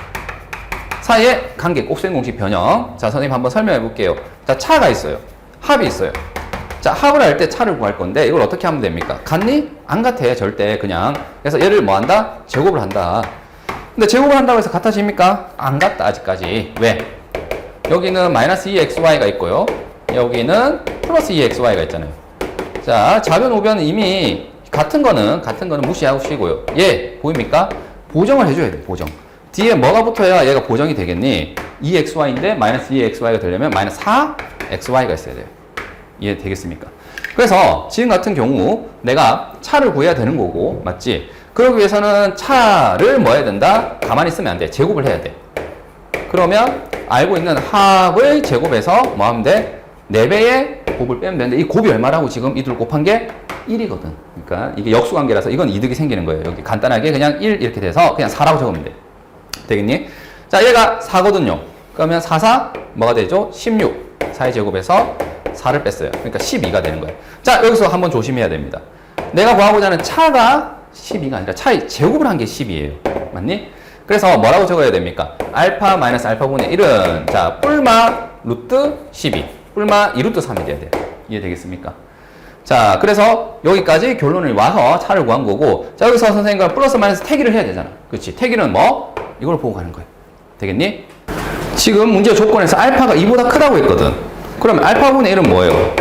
사이의 관계, 곱셈 공식 변형. 자, 선생님 한번 설명해 볼게요. 자, 차가 있어요. 합이 있어요. 자, 합을 할 때 차를 구할 건데 이걸 어떻게 하면 됩니까? 같니? 안 같아. 절대 그냥. 그래서 얘를 뭐 한다? 제곱을 한다. 근데 제곱을 한다고 해서 같아집니까? 안 같다. 아직까지. 왜? 여기는 마이너스 2xy가 있고요. 여기는 플러스 2xy가 있잖아요. 자, 좌변 우변은 이미 같은 거는 무시하시고요. 얘 보입니까? 보정을 해줘야 돼. 보정. 뒤에 뭐가 붙어야 얘가 보정이 되겠니? 2xy인데 마이너스 2xy가 되려면 마이너스 4xy가 있어야 돼요. 이해 되겠습니까? 그래서 지금 같은 경우 내가 차를 구해야 되는 거고, 맞지? 그러기 위해서는 차를 뭐 해야 된다? 가만히 있으면 안 돼. 제곱을 해야 돼. 그러면 알고 있는 합을 제곱해서 뭐 하면 돼? 4배의 곱을 빼면 되는데 이 곱이 얼마라고 지금 이 둘 곱한 게 1이거든. 그러니까 이게 역수관계라서 이건 이득이 생기는 거예요. 여기 간단하게 그냥 1 이렇게 돼서 그냥 4라고 적으면 돼. 되겠니? 자, 얘가 4거든요. 그러면 4, 4 뭐가 되죠? 16. 4의 제곱에서 4를 뺐어요. 그러니까 12가 되는 거예요. 자, 여기서 한번 조심해야 됩니다. 내가 구하고자 하는 차가 12가 아니라 차의 제곱을 한 게 10이에요. 맞니? 그래서 뭐라고 적어야 됩니까? 알파 마이너스 알파분의 1은 자, 뿔마 루트 12. 뿔마 2루트 3이 돼야 돼요. 이해되겠습니까? 자, 그래서 여기까지 결론을 와서 차를 구한 거고, 자, 여기서 선생님과 플러스 마이너스 태기를 해야 되잖아. 그렇지? 태기는 뭐? 이걸 보고 가는 거예요. 되겠니? 지금 문제 조건에서 알파가 2보다 크다고 했거든. 그럼 알파분의 1은 뭐예요?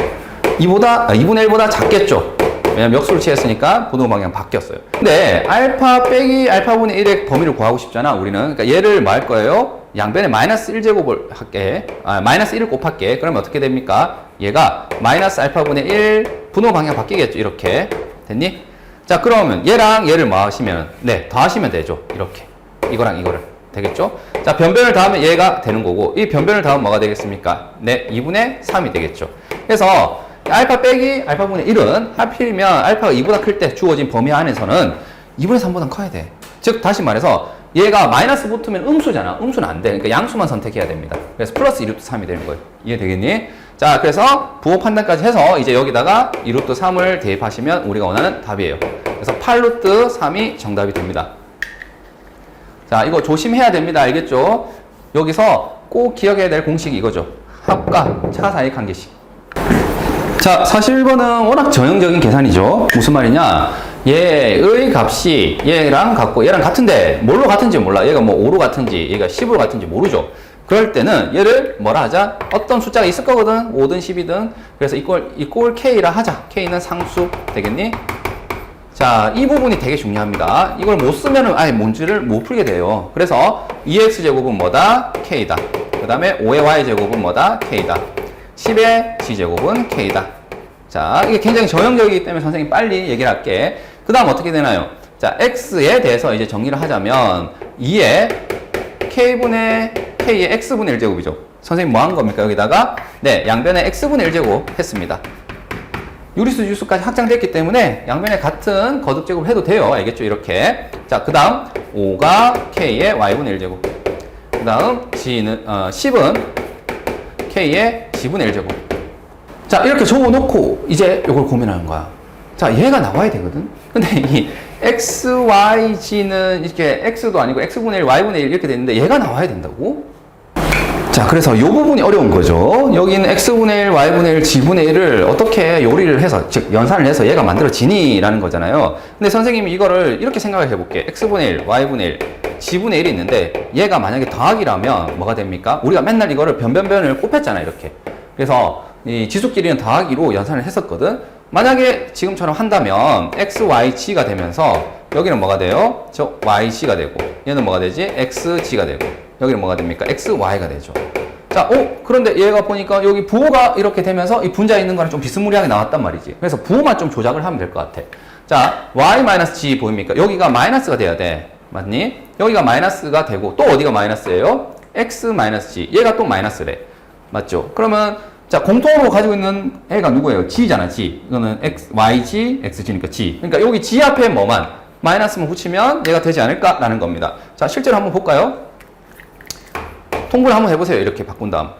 2분의 1보다 작겠죠? 왜냐면 역수를 취했으니까 부동 방향 바뀌었어요. 근데 알파 빼기 알파분의 1의 범위를 구하고 싶잖아, 우리는. 그러니까 얘를 뭐 할 거예요? 양변에 마이너스 1제곱을 할게. 마이너스 1을 곱할게. 그러면 어떻게 됩니까? 얘가 마이너스 알파분의 1 분호 방향 바뀌겠죠? 이렇게. 됐니? 자, 그러면 얘랑 얘를 뭐 하시면, 네, 더하시면 되죠. 이렇게. 이거랑 이거를. 되겠죠? 자, 변변을 더하면 얘가 되는 거고, 이 변변을 더하면 뭐가 되겠습니까? 네, 2분의 3이 되겠죠. 그래서 알파 빼기 알파분의 1은 하필이면 알파가 2보다 클 때 주어진 범위 안에서는 2분의 3보다 커야 돼. 즉, 다시 말해서 얘가 마이너스 붙으면 음수잖아. 음수는 안 돼. 그러니까 양수만 선택해야 됩니다. 그래서 플러스 2루트 3이 되는 거예요. 이해되겠니? 자, 그래서 부호 판단까지 해서 이제 여기다가 2루트 3을 대입하시면 우리가 원하는 답이에요. 그래서 8루트 3이 정답이 됩니다. 자, 이거 조심해야 됩니다. 알겠죠? 여기서 꼭 기억해야 될 공식이 이거죠. 합과 차 사이 관계식. 자, 사실 이거는 워낙 전형적인 계산이죠. 무슨 말이냐? 얘의 값이 얘랑 같고 얘랑 같은데 뭘로 같은지 몰라. 얘가 뭐 5로 같은지 얘가 10으로 같은지 모르죠. 그럴 때는 얘를 뭐라 하자? 어떤 숫자가 있을 거거든. 5든 10이든. 그래서 이꼴 K라 하자. K는 상수 되겠니? 자, 이 부분이 되게 중요합니다. 이걸 못 쓰면은 아예 뭔지를 못 풀게 돼요. 그래서 2x제곱은 뭐다? K다. 그 다음에 5의 y제곱은 뭐다? K다. 10의 g제곱은 K다. 자, 이게 굉장히 전형적이기 때문에 선생님 빨리 얘기를 할게. 그 다음 어떻게 되나요? 자, x에 대해서 이제 정리를 하자면 2의 K의 x분의 1제곱이죠. 선생님 뭐 한 겁니까? 여기다가 네, 양변에 x분의 1제곱 했습니다. 유리수 유수까지 확장됐기 때문에 양변에 같은 거듭제곱을 해도 돼요. 알겠죠? 이렇게. 자, 그 다음 5가 K의 y분의 1제곱. 그 다음 10은 K의 g분의 1제곱. 자, 이렇게 적어놓고 이제 이걸 고민하는 거야. 자, 얘가 나와야 되거든? 근데 이 x, y, g는 이렇게 x도 아니고 x분의 1, y분의 1 이렇게 되는데 얘가 나와야 된다고? 자, 그래서 이 부분이 어려운 거죠. 여기는 x분의 1, y분의 1, g분의 1을 어떻게 요리를 해서, 즉 연산을 해서 얘가 만들어지니? 라는 거잖아요. 근데 선생님이 이거를 이렇게 생각을 해볼게. x분의 1, y분의 1, g분의 1이 있는데 얘가 만약에 더하기라면 뭐가 됩니까? 우리가 맨날 이거를 변변변을 곱했잖아, 이렇게. 그래서 이 지수끼리는 더하기로 연산을 했었거든. 만약에 지금처럼 한다면 x, y, g가 되면서 여기는 뭐가 돼요? 저 yc가 되고 얘는 뭐가 되지? xg가 되고 여기는 뭐가 됩니까? xy가 되죠. 자, 그런데 얘가 보니까 여기 부호가 이렇게 되면서 이 분자에 있는 거랑 좀 비스무리하게 나왔단 말이지. 그래서 부호만 좀 조작을 하면 될 것 같아. 자, y-g 보입니까? 여기가 마이너스가 돼야 돼. 맞니? 여기가 마이너스가 되고 또 어디가 마이너스예요? x-g. 얘가 또 마이너스래. 맞죠? 그러면 자, 공통으로 가지고 있는 애가 누구예요? g잖아, g. 이거는 x, yg, xg니까 g. 그러니까 여기 g 앞에 뭐만 마이너스만 붙이면 얘가 되지 않을까라는 겁니다. 자, 실제로 한번 볼까요? 통분을 한번 해보세요. 이렇게 바꾼 다음.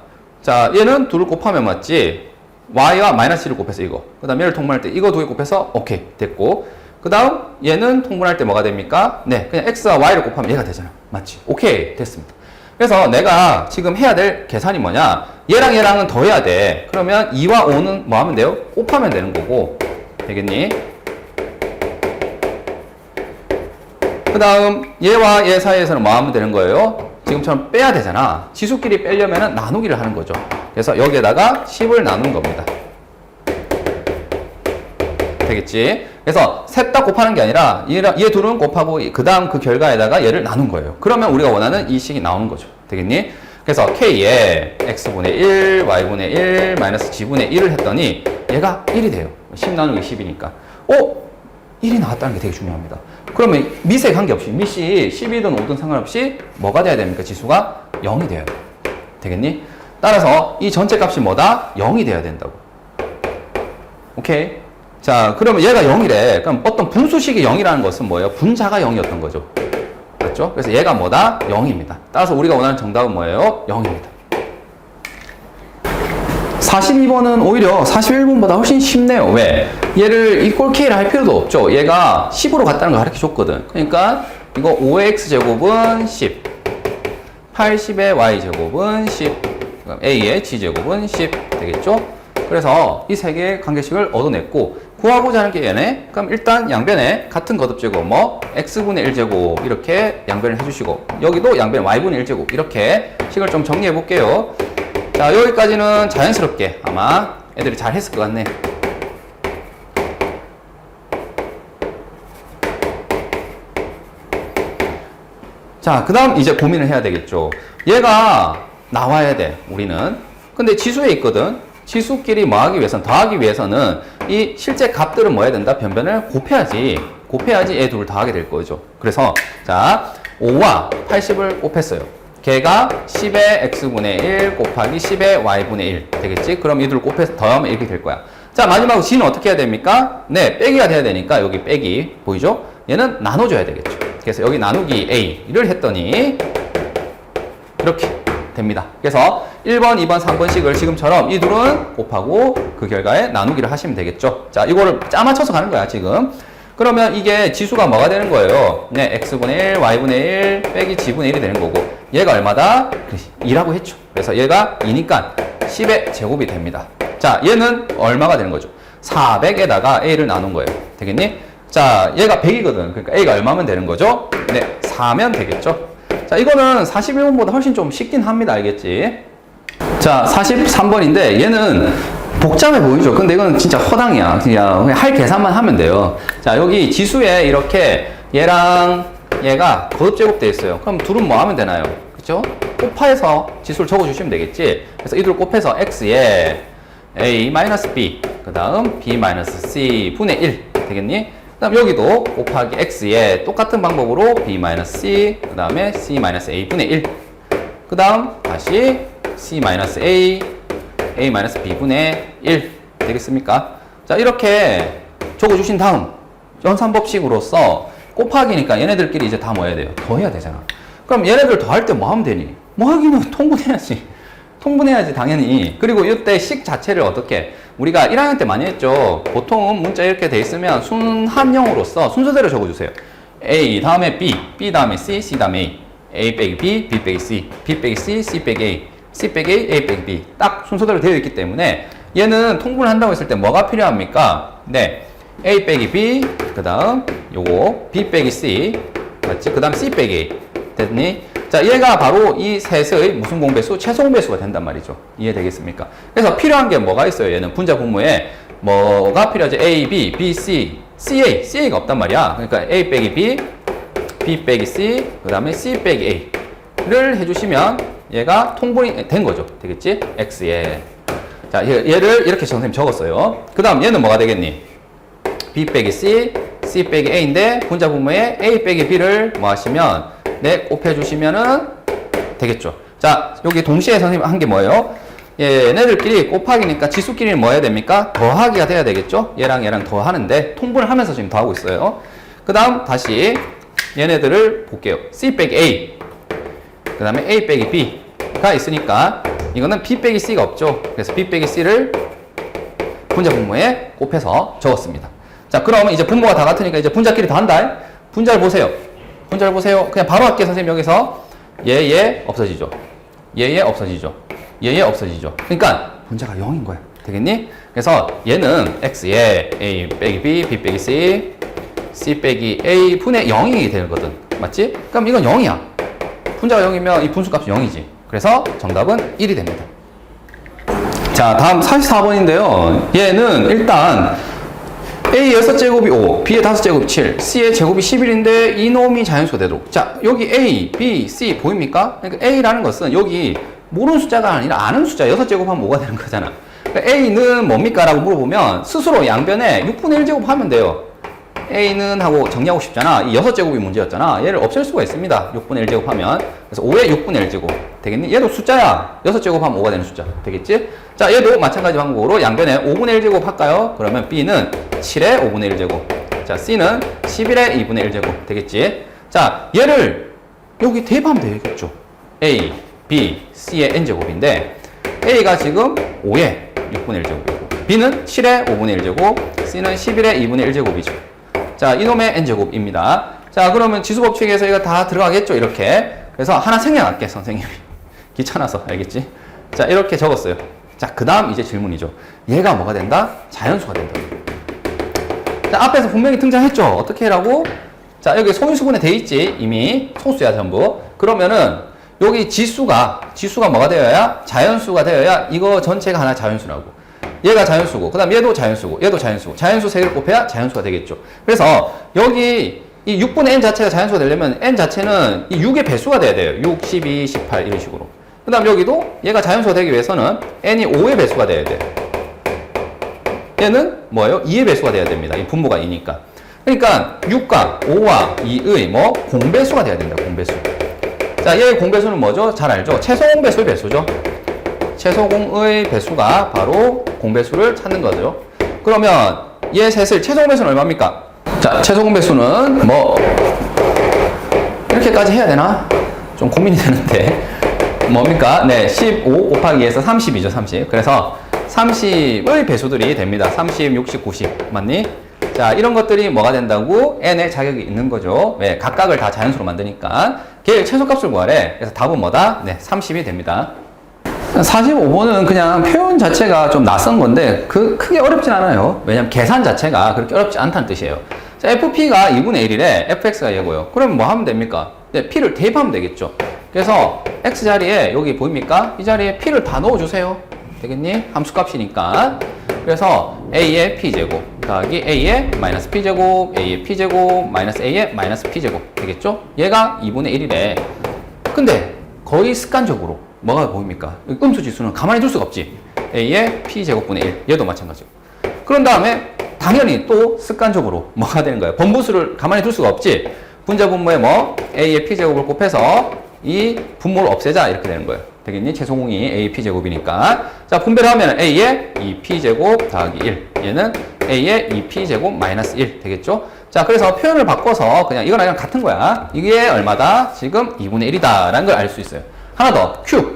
자, 얘는 2를 곱하면 맞지? y와 마이너스 1을 곱해서 이거. 그 다음 얘를 통분할 때 이거 2개 곱해서 오케이. 됐고. 그 다음 얘는 통분할 때 뭐가 됩니까? 네, 그냥 x와 y를 곱하면 얘가 되잖아. 맞지? 오케이. 됐습니다. 그래서 내가 지금 해야 될 계산이 뭐냐? 얘랑 얘랑은 더해야 돼. 그러면 2와 5는 뭐 하면 돼요? 곱하면 되는 거고. 되겠니? 그 다음 얘와 얘 사이에서는 뭐 하면 되는 거예요? 지금처럼 빼야 되잖아. 지수끼리 빼려면 나누기를 하는 거죠. 그래서 여기에다가 10을 나눈 겁니다. 되겠지? 그래서 셋 다 곱하는 게 아니라 얘 둘은 곱하고 그 다음 그 결과에다가 얘를 나눈 거예요. 그러면 우리가 원하는 이 식이 나오는 거죠. 되겠니? 그래서 k에 x분의 1, y분의 1, 마이너스 g분의 1을 했더니 얘가 1이 돼요. 10 나누기 10이니까. 1이 나왔다는 게 되게 중요합니다. 그러면 미세 관계없이 미시 10이든 5든 상관없이 뭐가 돼야 됩니까? 지수가 0이 돼야 돼. 되겠니? 따라서 이 전체 값이 뭐다? 0이 돼야 된다고. 오케이? 자, 그러면 얘가 0이래. 그럼 어떤 분수식이 0이라는 것은 뭐예요? 분자가 0이었던 거죠. 맞죠? 그래서 얘가 뭐다? 0입니다. 따라서 우리가 원하는 정답은 뭐예요? 0입니다. 42번은 오히려 41번보다 훨씬 쉽네요. 왜? 얘를 이꼴 k를 할 필요도 없죠. 얘가 10으로 갔다는 걸 가르쳐 줬거든. 그러니까 이거 5의 x제곱은 10, 80의 y제곱은 10, a의 g제곱은 10 되겠죠? 그래서 이 세 개의 관계식을 얻어냈고 구하고자 하는 게 얘네. 그럼 일단 양변에 같은 거듭제곱 뭐 x분의 1제곱 이렇게 양변을 해주시고 여기도 양변 y분의 1제곱 이렇게 식을 좀 정리해 볼게요. 자, 여기까지는 자연스럽게 아마 애들이 잘 했을 것 같네. 자, 그 다음 이제 고민을 해야 되겠죠. 얘가 나와야 돼, 우리는. 근데 지수에 있거든. 지수끼리 뭐 하기 위해서는, 더하기 위해서는 이 실제 값들은 뭐 해야 된다? 변변을 곱해야지. 곱해야지 얘 둘을 더하게 될 거죠. 그래서, 자, 5와 80을 곱했어요. 걔가 10의 x분의 1 곱하기 10의 y분의 1 되겠지? 그럼 이 둘을 곱해서 더하면 이렇게 될 거야. 자, 마지막으로 g는 어떻게 해야 됩니까? 네, 빼기가 돼야 되니까 여기 빼기 보이죠? 얘는 나눠줘야 되겠죠. 그래서 여기 나누기 a를 했더니 이렇게 됩니다. 그래서 1번, 2번, 3번씩을 지금처럼 이 둘은 곱하고 그 결과에 나누기를 하시면 되겠죠. 자, 이거를 짜맞춰서 가는 거야, 지금. 그러면 이게 지수가 뭐가 되는 거예요? 네, x분의 1, y분의 1 빼기 g분의 1이 되는 거고 얘가 얼마다? 2라고 했죠. 그래서 얘가 2니까 10의 제곱이 됩니다. 자, 얘는 얼마가 되는 거죠? 400에다가 a를 나눈 거예요. 되겠니? 자, 얘가 100이거든. 그러니까 a가 얼마면 되는 거죠? 네, 4면 되겠죠. 자, 이거는 41번보다 훨씬 좀 쉽긴 합니다. 알겠지? 자, 43번인데 얘는 복잡해 보이죠? 근데 이건 진짜 허당이야. 그냥 할 계산만 하면 돼요. 자, 여기 지수에 이렇게 얘랑 얘가 거듭제곱 되어 있어요. 그럼 둘은 뭐 하면 되나요? 그쵸? 곱해서 지수를 적어주시면 되겠지? 그래서 이 둘을 곱해서 x에 a-b, 그 다음 b-c 분의 1 되겠니? 그 다음 여기도 곱하기 x에 똑같은 방법으로 b-c, 그 다음에 c-a 분의 1. 그 다음 다시 c-a, a-b분의 1 되겠습니까? 자, 이렇게 적어주신 다음 연산법칙으로서 곱하기니까 얘네들끼리 이제 다 뭐 해야 돼요? 더해야 되잖아. 그럼 얘네들 더할 때 뭐 하면 되니? 뭐 하기는 통분해야지. 통분해야지 당연히. 그리고 이때 식 자체를 어떻게 우리가 1학년 때 많이 했죠. 보통은 문자 이렇게 돼 있으면 순환형으로서 순서대로 적어주세요. A 다음에 B, B 다음에 C, C 다음에 A, A 빼기 B, B 빼기 C, B 빼기 C, C 빼기 A, C 빼기 A, A 빼기 B 딱 순서대로 되어 있기 때문에 얘는 통분을 한다고 했을 때 뭐가 필요합니까? 네, A 빼기 B, 그 다음 요거 B 빼기 C 맞지? 그 다음 C 빼기 A 됐니? 자, 얘가 바로 이 셋의 무슨 공배수? 최소 공배수가 된단 말이죠. 이해되겠습니까? 그래서 필요한 게 뭐가 있어요? 얘는 분자 분모에 뭐가 필요하지? A, B, B, C, CA, CA가 없단 말이야. 그러니까 A 빼기 B, B 빼기 C, 그 다음에 C 빼기 A를 해주시면 얘가 통분이 된 거죠. 되겠지? X에. 자, 얘를 이렇게 선생님 적었어요. 그 다음 얘는 뭐가 되겠니? B 빼기 C, C 빼기 A인데 분자 분모에 A 빼기 B를 뭐 하시면 네, 곱해주시면은 되겠죠. 자, 여기 동시에 선생님 한 게 뭐예요? 얘네들끼리 곱하기니까 지수끼리는 뭐 해야 됩니까? 더하기가 돼야 되겠죠? 얘랑 얘랑 더하는데 통분을 하면서 지금 더하고 있어요. 그 다음 다시 얘네들을 볼게요. C 빼기 A 그 다음에 A 빼기 B가 있으니까 이거는 B 빼기 C가 없죠. 그래서 B 빼기 C를 분자 분모에 곱해서 적었습니다. 자, 그러면 이제 분모가 다 같으니까 이제 분자끼리 더한다. 분자를 보세요. 분자를 보세요. 그냥 바로 할게요. 선생님 여기서 얘 없어지죠. 얘 없어지죠. 얘 없어지죠. 그러니까 분자가 0인 거야. 되겠니? 그래서 얘는 x에 a 빼기 b, b 빼기 c, c 빼기 a 분의 0이 되거든. 맞지? 그럼 이건 0이야. 분자가 0이면 이 분수값이 0이지. 그래서 정답은 1이 됩니다. 자, 다음 44번인데요. 얘는 일단 A의 6제곱이 5, B의 5제곱이 7, C의 제곱이 11인데 이놈이 자연수가 되도록. 자, 여기 A, B, C 보입니까? 그러니까 A라는 것은 여기 모르는 숫자가 아니라 아는 숫자 6제곱하면 뭐가 되는 거잖아. 그러니까 A는 뭡니까? 라고 물어보면 스스로 양변에 6분의 1제곱 하면 돼요. A는 하고 정리하고 싶잖아. 이 6제곱이 문제였잖아. 얘를 없앨 수가 있습니다. 6분의 1제곱 하면. 그래서 5의 6분의 1제곱. 되겠니? 얘도 숫자야. 6제곱 하면 5가 되는 숫자. 되겠지? 자, 얘도 마찬가지 방법으로 양변에 5분의 1제곱 할까요? 그러면 B는 7의 5분의 1제곱. 자, C는 11의 2분의 1제곱. 되겠지? 자, 얘를 여기 대입하면 되겠죠. A, B, C의 n제곱인데 A가 지금 5의 6분의 1제곱이고 B는 7의 5분의 1제곱, C는 11의 2분의 1제곱이죠. 자, 이놈의 n제곱입니다. 자, 그러면 지수법칙에서 이거 다 들어가겠죠, 이렇게. 그래서 하나 생략할게, 선생님이. 귀찮아서, 알겠지? 자, 이렇게 적었어요. 자, 그 다음 이제 질문이죠. 얘가 뭐가 된다? 자연수가 된다. 자, 앞에서 분명히 등장했죠? 어떻게 해라고? 자, 여기 소인수분해 돼 있지, 이미. 소수야, 전부. 그러면은, 여기 지수가 뭐가 되어야? 자연수가 되어야 이거 전체가 하나 자연수라고. 얘가 자연수고, 그 다음 얘도 자연수고, 얘도 자연수고. 자연수 3개를 곱해야 자연수가 되겠죠. 그래서 여기 이 6분의 n 자체가 자연수가 되려면 n 자체는 이 6의 배수가 돼야 돼요. 6, 12, 18 이런 식으로. 그 다음 여기도 얘가 자연수가 되기 위해서는 n이 5의 배수가 돼야 돼. 얘는 뭐예요? 2의 배수가 돼야 됩니다. 이 분모가 2니까. 그러니까 6과 5와 2의 뭐 공배수가 돼야 된다. 공배수. 자, 얘의 공배수는 뭐죠? 잘 알죠? 최소공배수의 배수죠. 최소공의 배수가 바로 공배수를 찾는 거죠. 그러면 얘 셋을 최소공배수는 얼마입니까? 자, 최소공배수는 뭐 이렇게까지 해야 되나? 좀 고민이 되는데 뭡니까? 네, 15 곱하기 2에서 30이죠. 30. 그래서 30의 배수들이 됩니다. 30, 60, 90 맞니? 자, 이런 것들이 뭐가 된다고? n의 자격이 있는 거죠. 왜? 각각을 다 자연수로 만드니까 걔의 최소값을 구하래. 그래서 답은 뭐다? 네, 30이 됩니다. 45번은 그냥 표현 자체가 좀 낯선 건데 크게 어렵진 않아요. 왜냐면 계산 자체가 그렇게 어렵지 않다는 뜻이에요. 자, FP가 2분의 1이래. FX가 얘고요. 그러면 뭐 하면 됩니까? 네, P를 대입하면 되겠죠. 그래서 X 자리에 여기 보입니까? 이 자리에 P를 다 넣어주세요. 되겠니? 함수값이니까. 그래서 A의 P제곱 더하기 A의 마이너스 P제곱, A의 P제곱, 마이너스 A의 마이너스 P제곱 되겠죠? 얘가 2분의 1이래. 근데 거의 습관적으로 뭐가 보입니까? 음수 지수는 가만히 둘 수가 없지. A의 P제곱분의 1. 얘도 마찬가지고. 그런 다음에 당연히 또 습관적으로 뭐가 되는 거예요? 번부수를 가만히 둘 수가 없지. 분자 분모에 뭐 A의 P제곱을 곱해서 이 분모를 없애자 이렇게 되는 거예요. 되겠니? 최소공이 A P제곱이니까. 자, 분배를 하면 A의 2P제곱 더하기 1. 얘는 A의 2P제곱 마이너스 1 되겠죠? 자, 그래서 표현을 바꿔서 그냥 이거랑 이거랑 같은 거야. 이게 얼마다? 지금 2분의 1이다 라는 걸 알 수 있어요. 하나 더, Q.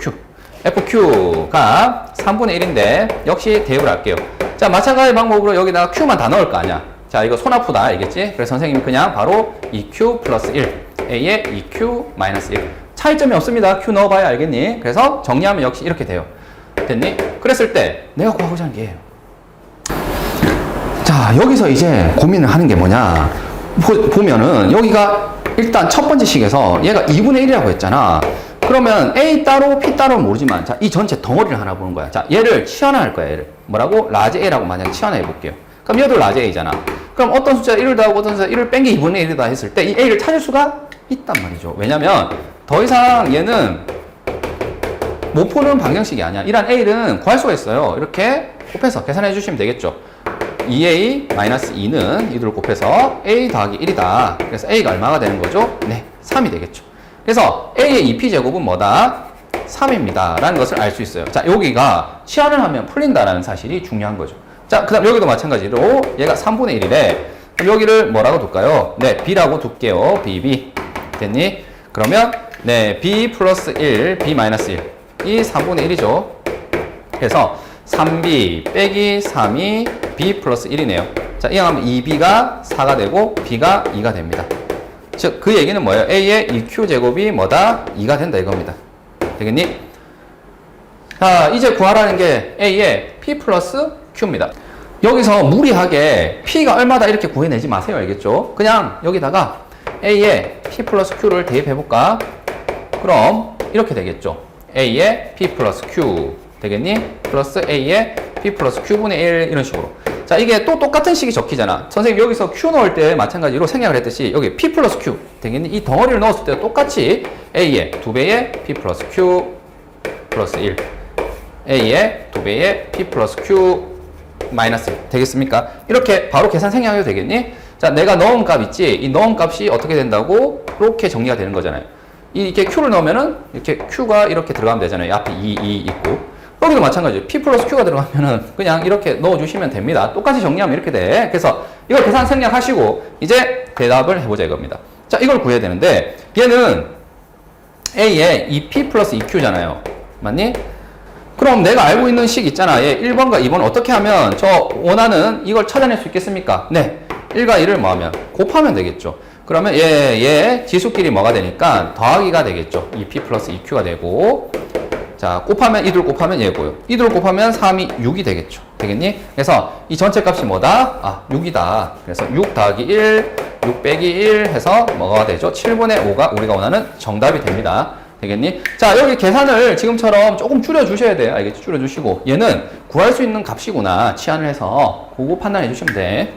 FQ가 3분의 1인데 역시 대입을 할게요. 자, 마찬가지 방법으로 여기다가 Q만 다 넣을 거 아니야. 자, 이거 손 아프다 알겠지? 그래서 선생님이 그냥 바로 2Q 플러스 1 A의 2Q 마이너스 1 차이점이 없습니다. Q 넣어봐야 알겠니? 그래서 정리하면 역시 이렇게 돼요. 됐니? 그랬을 때 내가 구하고자 하는 게 예요. 자, 여기서 이제 고민을 하는 게 뭐냐 보면은 여기가 일단 첫 번째 식에서 얘가 2분의 1이라고 했잖아. 그러면 A 따로 P 따로는 모르지만 자, 이 전체 덩어리를 하나 보는 거야. 자, 얘를 치환할 거야. 얘를 뭐라고? 라지 A라고 만약에 치환해 볼게요. 그럼 얘도 라지 A잖아. 그럼 어떤 숫자 1을 더하고 어떤 숫자 1을 뺀 게 2분의 1이다 했을 때 이 A를 찾을 수가 있단 말이죠. 왜냐면 더 이상 얘는 못 푸는 방정식이 아니야. 이란 A는 구할 수가 있어요. 이렇게 곱해서 계산해 주시면 되겠죠. 2a 마이너스 2는 이들을 곱해서 a 더하기 1이다. 그래서 a가 얼마가 되는 거죠? 네, 3이 되겠죠. 그래서 a의 2p제곱은 뭐다? 3입니다. 라는 것을 알 수 있어요. 자, 여기가 치환을 하면 풀린다라는 사실이 중요한 거죠. 자, 그 다음 여기도 마찬가지로 얘가 3분의 1이래. 그럼 여기를 뭐라고 둘까요? 네, b라고 둘게요. b. 됐니? 그러면 네, b 플러스 1, b 마이너스 1. 이 3분의 1이죠. 그래서 3b 빼기 3이 b 플러스 1이네요. 자, 이항하면 2b가 4가 되고 b가 2가 됩니다. 즉, 그 얘기는 뭐예요? a의 2q제곱이 뭐다? 2가 된다 이겁니다. 되겠니? 자, 이제 구하라는 게 a의 p 플러스 q입니다. 여기서 무리하게 p가 얼마다 이렇게 구해내지 마세요. 알겠죠? 그냥 여기다가 a의 p 플러스 q를 대입해볼까? 그럼 이렇게 되겠죠. a의 p 플러스 q 되겠니? 플러스 a의 p 플러스 q분의 1 이런 식으로. 자, 이게 또 똑같은 식이 적히잖아. 선생님 여기서 q 넣을 때 마찬가지로 생략을 했듯이 여기 p 플러스 q 되겠니? 이 덩어리를 넣었을 때 똑같이 a의 2배의 p 플러스 q 플러스 1 a의 2배의 p 플러스 q 마이너스 1 되겠습니까? 이렇게 바로 계산 생략해도 되겠니? 자, 내가 넣은 값 있지? 이 넣은 값이 어떻게 된다고? 이렇게 정리가 되는 거잖아요. 이렇게 q를 넣으면은 이렇게 q가 이렇게 들어가면 되잖아요. 앞에 2 있고. 여기도 마찬가지예요. p 플러스 q가 들어가면은 그냥 이렇게 넣어주시면 됩니다. 똑같이 정리하면 이렇게 돼. 그래서 이걸 계산 생략하시고 이제 대답을 해보자 이겁니다. 자, 이걸 구해야 되는데 얘는 a의 2p 플러스 2q잖아요. 맞니? 그럼 내가 알고 있는 식 있잖아. 얘 1번과 2번 어떻게 하면 저 원하는 이걸 찾아낼 수 있겠습니까? 네. 1과 2를 뭐 하면? 곱하면 되겠죠. 그러면 얘 지수끼리 뭐가 되니까 더하기가 되겠죠. 2p 플러스 2q가 되고 자, 곱하면 이둘 곱하면 얘고요. 이둘 곱하면 3이 6이 되겠죠. 되겠니? 그래서 이 전체 값이 뭐다? 아, 6이다. 그래서 6 더하기 1, 6 빼기 1 해서 뭐가 되죠? 7분의 5가 우리가 원하는 정답이 됩니다. 되겠니? 자, 여기 계산을 지금처럼 조금 줄여주셔야 돼요. 알겠죠? 줄여주시고 얘는 구할 수 있는 값이구나. 치환을 해서 그거 판단해 주시면 돼.